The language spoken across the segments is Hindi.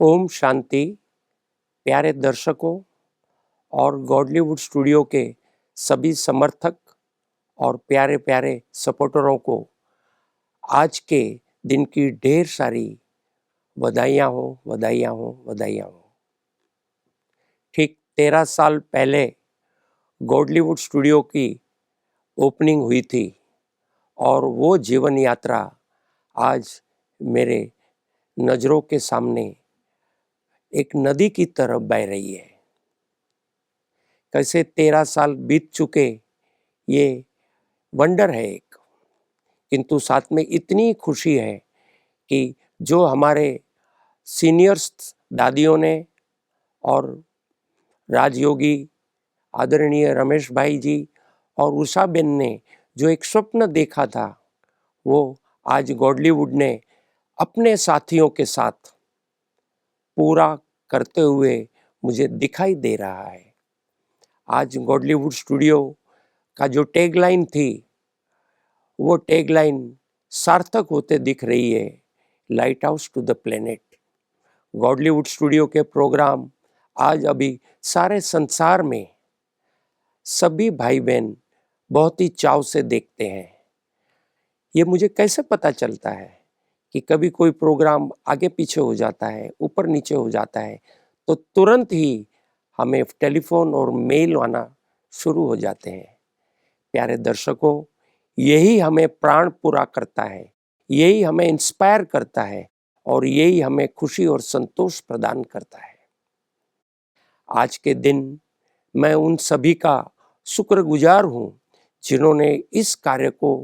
ओम शांति। प्यारे दर्शकों और गॉडलीवुड स्टूडियो के सभी समर्थक और प्यारे प्यारे सपोर्टरों को आज के दिन की ढेर सारी बधाइयाँ हो, बधाइयाँ हो, बधाइयाँ हो। ठीक 13 साल पहले गॉडलीवुड स्टूडियो की ओपनिंग हुई थी और वो जीवन यात्रा आज मेरे नज़रों के सामने एक नदी की तरह बह रही है। कैसे 13 साल बीत चुके ये वंडर है एक, किंतु साथ में इतनी खुशी है कि जो हमारे सीनियर्स दादियों ने और राजयोगी आदरणीय रमेश भाई जी और उषा बेन ने जो एक स्वप्न देखा था, वो आज गॉडलीवुड ने अपने साथियों के साथ पूरा करते हुए मुझे दिखाई दे रहा है। आज गॉडलीवुड स्टूडियो का जो टैगलाइन थी, वो टैगलाइन सार्थक होते दिख रही है, lighthouse to the planet. Godlywood studio के प्रोग्राम आज अभी सारे संसार में सभी भाई बहन बहुत ही चाव से देखते हैं। ये मुझे कैसे पता चलता है कि कभी कोई प्रोग्राम आगे पीछे हो जाता है, ऊपर नीचे हो जाता है, तो तुरंत ही हमें टेलीफोन और मेल आना शुरू हो जाते हैं। प्यारे दर्शकों, यही हमें प्राण पूरा करता है, यही हमें इंस्पायर करता है और यही हमें खुशी और संतोष प्रदान करता है। आज के दिन मैं उन सभी का शुक्रगुजार हूँ जिन्होंने इस कार्य को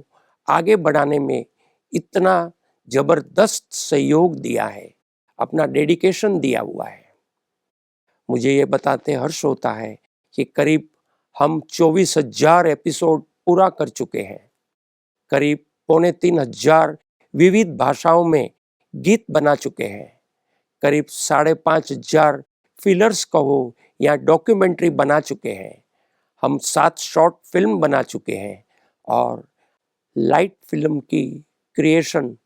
आगे बढ़ाने में इतना जबरदस्त सहयोग दिया है, अपना डेडिकेशन दिया हुआ है। मुझे ये बताते हर्ष होता है कि करीब हम 24,000 एपिसोड पूरा कर चुके हैं। करीब 3,500 विविध भाषाओं में गीत बना चुके हैं। करीब 5,500 फिलर्स कहो या डॉक्यूमेंट्री बना चुके हैं। हम 7 शॉर्ट फिल्म बना चुके हैं और लाइट फिल्म की क्रिएशन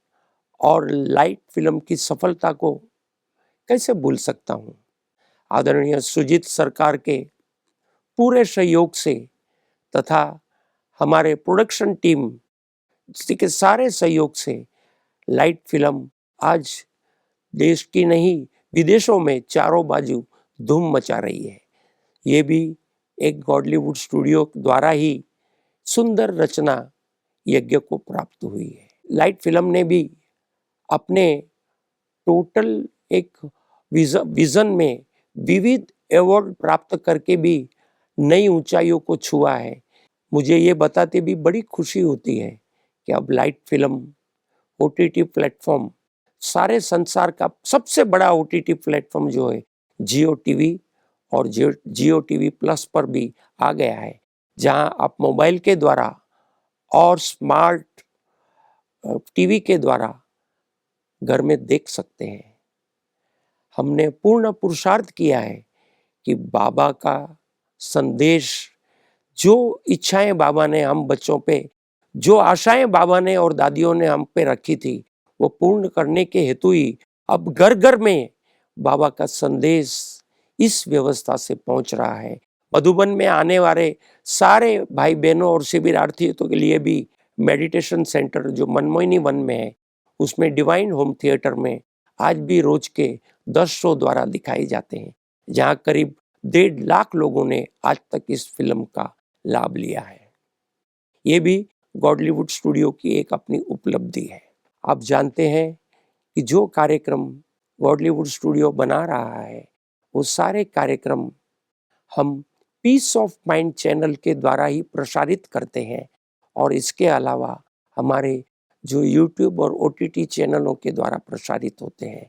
और लाइट फिल्म की सफलता को कैसे भूल सकता हूँ। आदरणीय सुजीत सरकार के पूरे सहयोग से तथा हमारे प्रोडक्शन टीम के सारे सहयोग से लाइट फिल्म आज देश की नहीं विदेशों में चारों बाजू धूम मचा रही है। ये भी एक गॉडलीवुड स्टूडियो द्वारा ही सुंदर रचना यज्ञ को प्राप्त हुई है। लाइट फिल्म ने भी अपने टोटल एक विजन में विविध अवार्ड प्राप्त करके भी नई ऊंचाइयों को छुआ है। मुझे ये बताते भी बड़ी खुशी होती है कि अब लाइट फिल्म ओटीटी प्लेटफॉर्म, सारे संसार का सबसे बड़ा ओटीटी प्लेटफॉर्म जो है जियो टीवी और जियो टीवी प्लस पर भी आ गया है, जहां आप मोबाइल के द्वारा और स्मार्ट टीवी के द्वारा घर में देख सकते हैं। हमने पूर्ण पुरुषार्थ किया है कि बाबा का संदेश, जो इच्छाएं बाबा ने हम बच्चों पे, जो आशाएं बाबा ने और दादियों ने हम पे रखी थी, वो पूर्ण करने के हेतु ही अब घर घर में बाबा का संदेश इस व्यवस्था से पहुंच रहा है। मधुबन में आने वाले सारे भाई बहनों और शिविरार्थियों के लिए भी मेडिटेशन सेंटर जो मनमोहिनी वन में है, उसमें डिवाइन होम थिएटर में आज भी रोज के 10 शो द्वारा दिखाए जाते हैं, जहां करीब 1.5 लाख लोगों ने आज तक इस फिल्म का लाभ लिया है। ये भी गॉडलीवुड स्टूडियो की एक अपनी उपलब्धि है। आप जानते हैं कि जो कार्यक्रम गॉडलीवुड स्टूडियो बना रहा है, वो सारे कार्यक्रम हम पीस ऑफ माइंड चैनल के द्वारा ही प्रसारित करते हैं और इसके अलावा हमारे जो यूट्यूब और ओटीटी चैनलों के द्वारा प्रसारित होते हैं।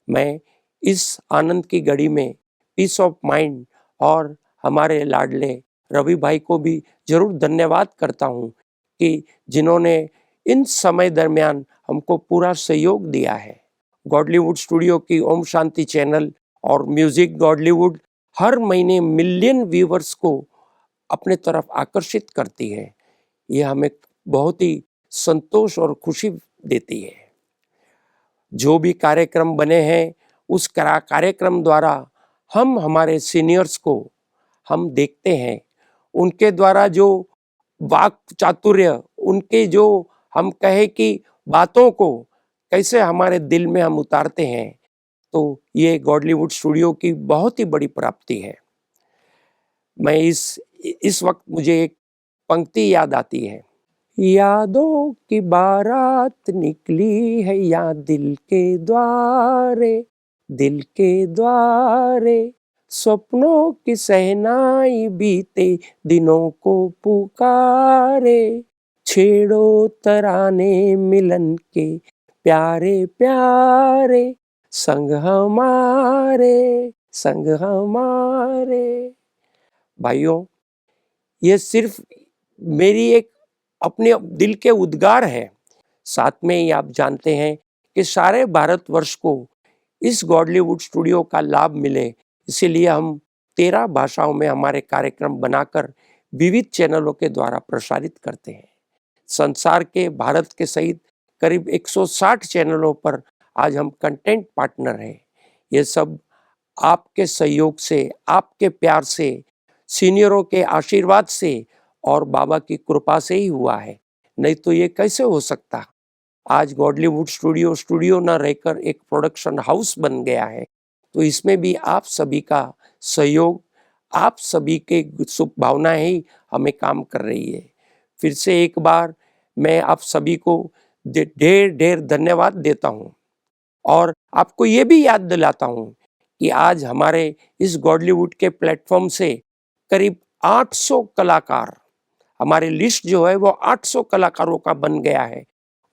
मैं इस आनंद की घड़ी में पीस ऑफ माइंड और हमारे लाडले रवि भाई को भी जरूर धन्यवाद करता हूँ कि जिन्होंने इन समय दरमियान हमको पूरा सहयोग दिया है। गॉडलीवुड स्टूडियो की ओम शांति चैनल और म्यूजिक गॉडलीवुड हर महीने मिलियन व्यूवर्स को अपने तरफ आकर्षित करती है। ये हमें बहुत ही संतोष और खुशी देती है। जो भी कार्यक्रम बने हैं उस कार्यक्रम द्वारा हम हमारे सीनियर्स को हम देखते हैं, उनके द्वारा जो वाक चातुर्य, उनके जो हम कहे कि बातों को कैसे हमारे दिल में हम उतारते हैं, तो ये गॉडलीवुड स्टूडियो की बहुत ही बड़ी प्राप्ति है। मैं इस वक्त मुझे एक पंक्ति याद आती है, यादों की बारात निकली है या दिल के द्वारे सपनों की सहनाई बीते दिनों को पुकारे, छेड़ो तराने मिलन के प्यारे प्यारे, संग हमारे। भाइयों, ये सिर्फ मेरी एक अपने दिल के उद्गार है। साथ में ही आप जानते हैं कि सारे भारतवर्ष को इस गॉडलीवुड स्टूडियो का लाभ मिले, इसीलिए हम 13 भाषाओं में हमारे कार्यक्रम बनाकर विविध चैनलों के द्वारा प्रसारित करते हैं। संसार के, भारत के सहित करीब 160 चैनलों पर आज हम कंटेंट पार्टनर हैं। ये सब आपके सहयोग से, आपके प्यार से, सीनियरों के आशीर्वाद से और बाबा की कृपा से ही हुआ है, नहीं तो ये कैसे हो सकता। आज गॉडलीवुड स्टूडियो न रहकर एक प्रोडक्शन हाउस बन गया है, तो इसमें भी आप सभी का सहयोग, आप सभी के शुभ भावनाएं ही हमें काम कर रही है। फिर से एक बार मैं आप सभी को ढेर ढेर धन्यवाद देता हूँ और आपको ये भी याद दिलाता हूँ कि आज हमारे इस गॉडलीवुड के प्लेटफॉर्म से करीब 800 कलाकार, हमारी लिस्ट जो है वो 800 कलाकारों का बन गया है।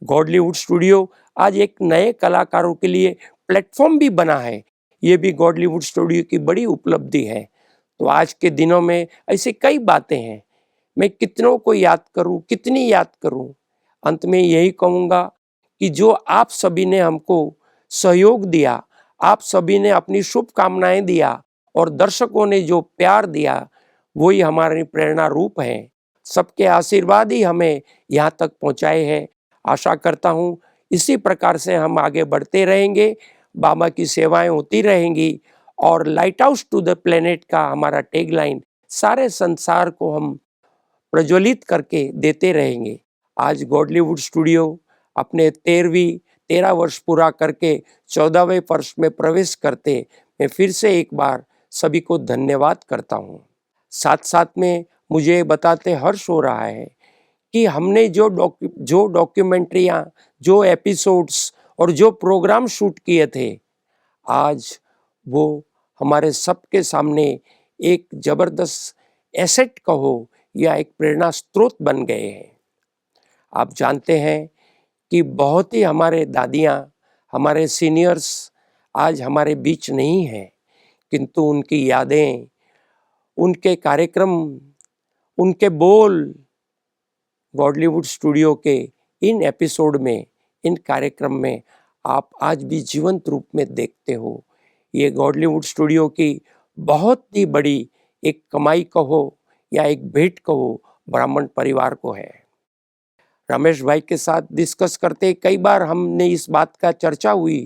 गॉडलीवुड स्टूडियो आज एक नए कलाकारों के लिए प्लेटफॉर्म भी बना है, ये भी गॉडलीवुड स्टूडियो की बड़ी उपलब्धि है। तो आज के दिनों में ऐसी कई बातें हैं, मैं कितनों को याद करूं, कितनी याद करूं। अंत में यही कहूँगा कि जो आप सभी ने हमको सहयोग दिया, आप सभी ने अपनी शुभकामनाएं दिया और दर्शकों ने जो प्यार दिया, वही हमारी प्रेरणा रूप है। सबके आशीर्वाद ही हमें यहाँ तक पहुँचाए हैं। आशा करता हूँ इसी प्रकार से हम आगे बढ़ते रहेंगे, बाबा की सेवाएं होती रहेंगी और lighthouse to the planet का हमारा टैगलाइन सारे संसार को हम प्रज्वलित करके देते रहेंगे। आज गॉडलीवुड स्टूडियो अपने 13 वर्ष पूरा करके 14वें वर्ष में प्रवेश करते मैं फिर से एक बार सभी को धन्यवाद करता हूँ। साथ साथ में मुझे बताते हर्ष हो रहा है कि हमने जो डॉक्यूमेंट्रियाँ, जो एपिसोड्स और जो प्रोग्राम शूट किए थे, आज वो हमारे सबके सामने एक जबरदस्त एसेट कहो या एक प्रेरणा स्रोत बन गए हैं। आप जानते हैं कि बहुत ही हमारे दादियाँ, हमारे सीनियर्स आज हमारे बीच नहीं हैं, किंतु उनकी यादें, उनके कार्यक्रम, उनके बोल गॉडलीवुड स्टूडियो के इन एपिसोड में, इन कार्यक्रम में आप आज भी जीवंत रूप में देखते हो। ये गॉडलीवुड स्टूडियो की बहुत ही बड़ी एक कमाई कहो या एक भेंट कहो ब्राह्मण परिवार को है। रमेश भाई के साथ डिस्कस करते कई बार हमने इस बात का चर्चा हुई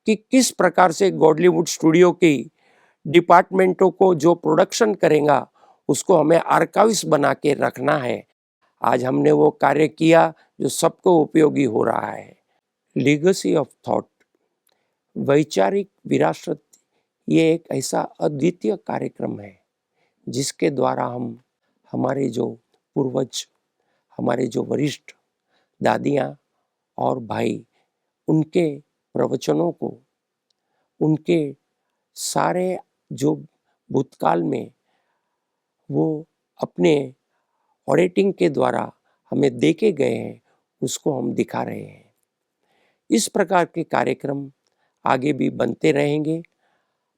कि किस प्रकार से गॉडलीवुड स्टूडियो की डिपार्टमेंटों को जो प्रोडक्शन करेगा उसको हमें आर्काइव्स बना के रखना है। आज हमने वो कार्य किया जो सबको उपयोगी हो रहा है। लीगेसी ऑफ थॉट, वैचारिक विरासत, ये एक ऐसा अद्वितीय कार्यक्रम है जिसके द्वारा हम हमारे जो पूर्वज, हमारे जो वरिष्ठ दादियाँ और भाई, उनके प्रवचनों को, उनके सारे जो भूतकाल में वो अपने ऑडिटिंग के द्वारा हमें देके गए हैं, उसको हम दिखा रहे हैं। इस प्रकार के कार्यक्रम आगे भी बनते रहेंगे,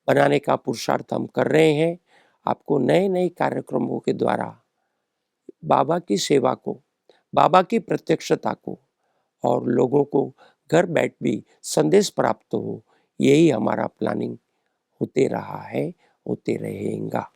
बनाने का पुरुषार्थ हम कर रहे हैं। आपको नए नए कार्यक्रमों के द्वारा बाबा की सेवा को, बाबा की प्रत्यक्षता को और लोगों को घर बैठ भी संदेश प्राप्त हो, यही हमारा प्लानिंग होते रहा है, होते रहेगा।